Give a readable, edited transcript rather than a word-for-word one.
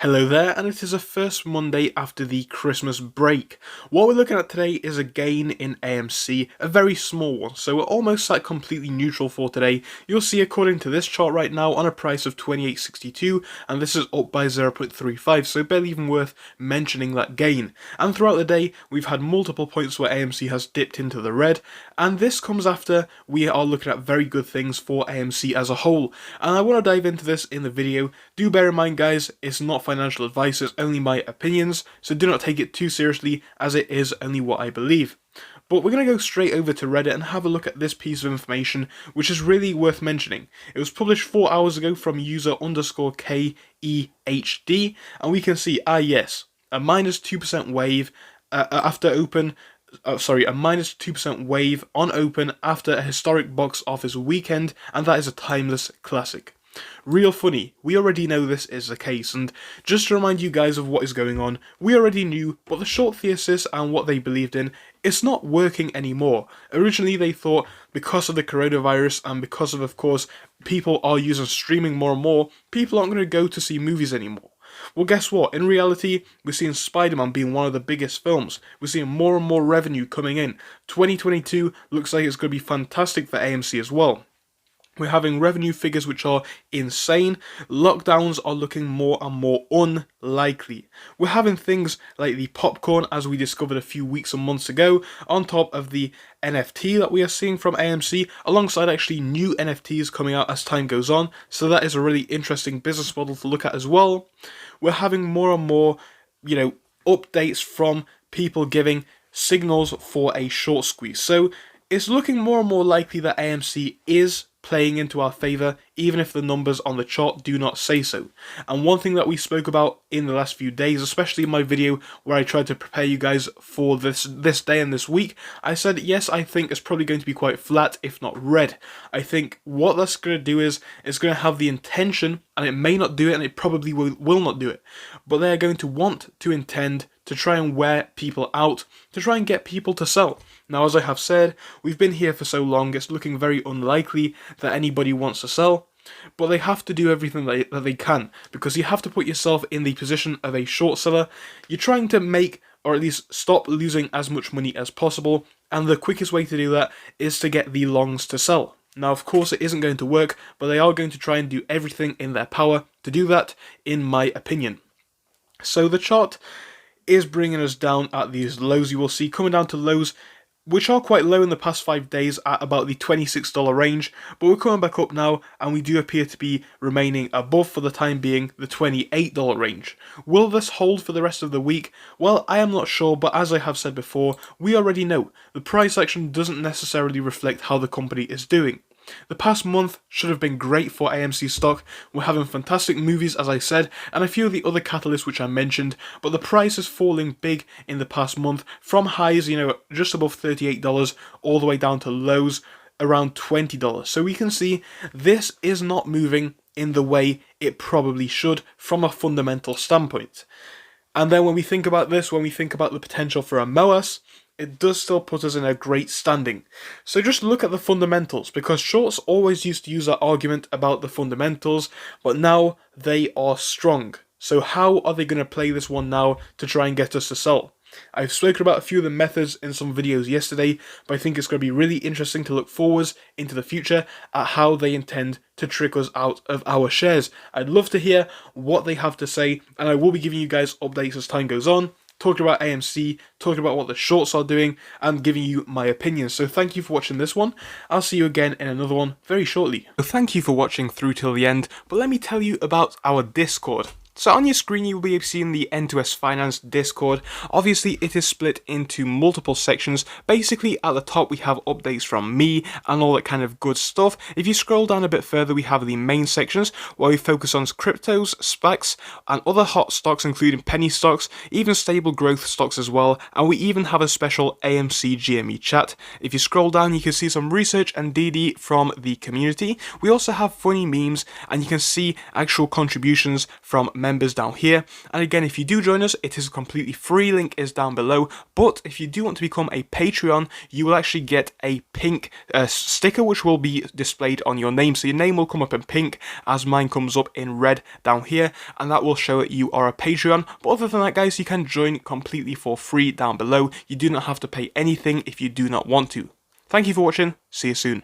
Hello there, and it is the first Monday after the Christmas break. What we're looking at today is a gain in AMC, a very small one, so we're almost like completely neutral for today. You'll see according to this chart right now on a price of 28.62, and this is up by 0.35, so barely even worth mentioning that gain. And throughout the day, we've had multiple points where AMC has dipped into the red, and this comes after we are looking at very good things for AMC as a whole. And I want to dive into this in the video. Do bear in mind, guys, it's not financial advice, it's only my opinions, so do not take it too seriously as it is only what I believe. But we're going to go straight over to Reddit and have a look at this piece of information, which is really worth mentioning. It was published 4 hours ago from user_KEHD, and we can see, yes, a minus 2% wave after open. A minus 2% wave on open after a historic box office weekend, and that is a timeless classic. Real funny, we already know this is the case, and just to remind you guys of what is going on, we already knew, but the short thesis and what they believed in, it's not working anymore. Originally they thought because of the coronavirus and because of course, people are using streaming more and more, people aren't going to go to see movies anymore. Well, guess what? In reality, we're seeing Spider-Man being one of the biggest films. We're seeing more and more revenue coming in. 2022 looks like it's going to be fantastic for AMC as well. We're having revenue figures which are insane. Lockdowns are looking more and more unlikely. We're having things like the popcorn, as we discovered a few weeks and months ago, on top of the NFT that we are seeing from AMC, alongside actually new NFTs coming out as time goes on. So that is a really interesting business model to look at as well. We're having more and more, updates from people giving signals for a short squeeze. So it's looking more and more likely that AMC is playing into our favour, even if the numbers on the chart do not say so. And one thing that we spoke about in the last few days, especially in my video where I tried to prepare you guys for this day and this week, I said, yes, I think it's probably going to be quite flat, if not red. I think what that's going to do is, it's going to have the intention, and it may not do it, and it probably will not do it, but they're going to want to intend to try and wear people out, to try and get people to sell. Now, as I have said, we've been here for so long, it's looking very unlikely that anybody wants to sell, but they have to do everything that they can, because you have to put yourself in the position of a short seller. You're trying to make, or at least stop losing as much money as possible, and the quickest way to do that is to get the longs to sell. Now, of course, it isn't going to work, but they are going to try and do everything in their power to do that, in my opinion. So the chart is bringing us down at these lows. You will see coming down to lows which are quite low in the past 5 days at about the $26 range, but we're coming back up now, and we do appear to be remaining above, for the time being, the $28 range. Will this hold for the rest of the week? Well, I am not sure, but as I have said before, we already know the price action doesn't necessarily reflect how the company is doing. The past month should have been great for AMC stock. We're having fantastic movies, as I said, and a few of the other catalysts which I mentioned, but the price is falling big in the past month, from highs, just above $38 all the way down to lows around $20. So we can see this is not moving in the way it probably should from a fundamental standpoint. And then when we think about this, when we think about the potential for a MOAS, it does still put us in a great standing. So just look at the fundamentals, because shorts always used to use that argument about the fundamentals, but now they are strong. So how are they going to play this one now to try and get us to sell? I've spoken about a few of the methods in some videos yesterday, but I think it's going to be really interesting to look forwards into the future at how they intend to trick us out of our shares. I'd love to hear what they have to say, and I will be giving you guys updates as time goes on, talking about AMC, talking about what the shorts are doing, and giving you my opinions. So thank you for watching this one. I'll see you again in another one very shortly. So thank you for watching through till the end, but let me tell you about our Discord. So on your screen you will be seeing the N2S Finance Discord. Obviously it is split into multiple sections. Basically at the top we have updates from me and all that kind of good stuff. If you scroll down a bit further we have the main sections where we focus on cryptos, SPACs and other hot stocks including penny stocks, even stable growth stocks as well, and we even have a special AMC GME chat. If you scroll down you can see some research and DD from the community. We also have funny memes and you can see actual contributions from members down here. And again, if you do join us, it is completely free, link is down below. But if you do want to become a Patreon, you will actually get a pink sticker which will be displayed on your name. So your name will come up in pink as mine comes up in red down here, and that will show that you are a Patreon. But other than that, guys, you can join completely for free down below. You do not have to pay anything if you do not want to. Thank you for watching. See you soon.